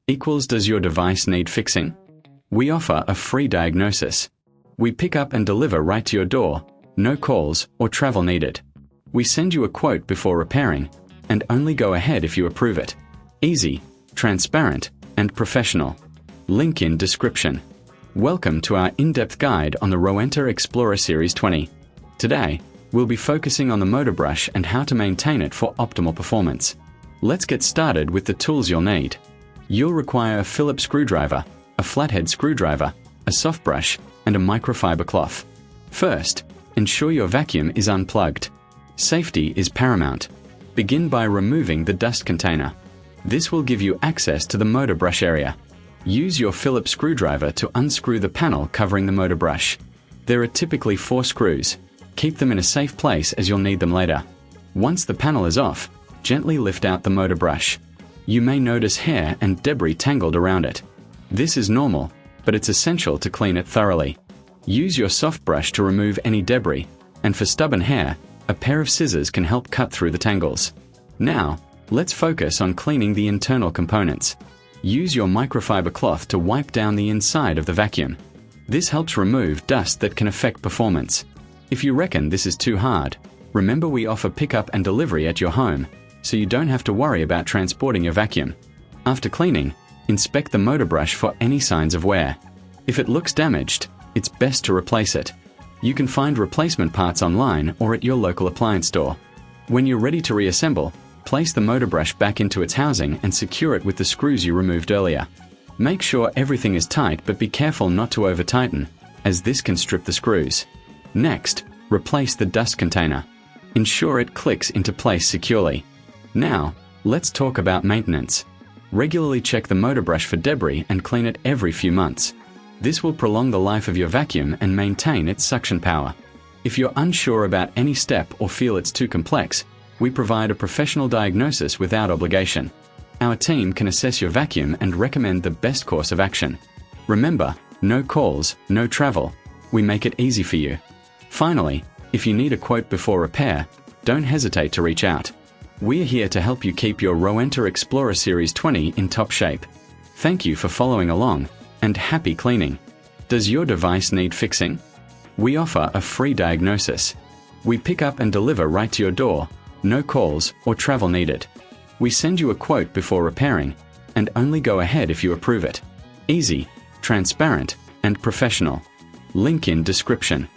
equals does your device need fixing? We offer a free diagnosis. We pick up and deliver right to your door, no calls or travel needed. We send you a quote before repairing, and only go ahead if you approve it. Easy, transparent, and professional. Link in description. Welcome to our in-depth guide on the Rowenta Xplorer Series 20. Today, we'll be focusing on the motor brush and how to maintain it for optimal performance. Let's get started with the tools you'll need. You'll require a Phillips screwdriver, a flathead screwdriver, a soft brush, and a microfiber cloth. First, ensure your vacuum is unplugged. Safety is paramount. Begin by removing the dust container. This will give you access to the motor brush area. Use your Phillips screwdriver to unscrew the panel covering the motor brush. There are typically 4 screws. Keep them in a safe place as you'll need them later. Once the panel is off, gently lift out the motor brush. You may notice hair and debris tangled around it. This is normal, but it's essential to clean it thoroughly. Use your soft brush to remove any debris, and for stubborn hair, a pair of scissors can help cut through the tangles. Now, let's focus on cleaning the internal components. Use your microfiber cloth to wipe down the inside of the vacuum. This helps remove dust that can affect performance. If you reckon this is too hard, remember we offer pickup and delivery at your home, so you don't have to worry about transporting your vacuum. After cleaning, inspect the motor brush for any signs of wear. If it looks damaged, it's best to replace it. You can find replacement parts online or at your local appliance store. When you're ready to reassemble, place the motor brush back into its housing and secure it with the screws you removed earlier. Make sure everything is tight, but be careful not to over-tighten, as this can strip the screws. Next, replace the dust container. Ensure it clicks into place securely. Now, let's talk about maintenance. Regularly check the motor brush for debris and clean it every few months. This will prolong the life of your vacuum and maintain its suction power. If you're unsure about any step or feel it's too complex, we provide a professional diagnosis without obligation. Our team can assess your vacuum and recommend the best course of action. Remember, no calls, no travel. We make it easy for you. Finally, if you need a quote before repair, don't hesitate to reach out. We're here to help you keep your Rowenta Xplorer Series 20 in top shape. Thank you for following along, and happy cleaning. Does your device need fixing? We offer a free diagnosis. We pick up and deliver right to your door, no calls or travel needed. We send you a quote before repairing, and only go ahead if you approve it. Easy, transparent, and professional. Link in description.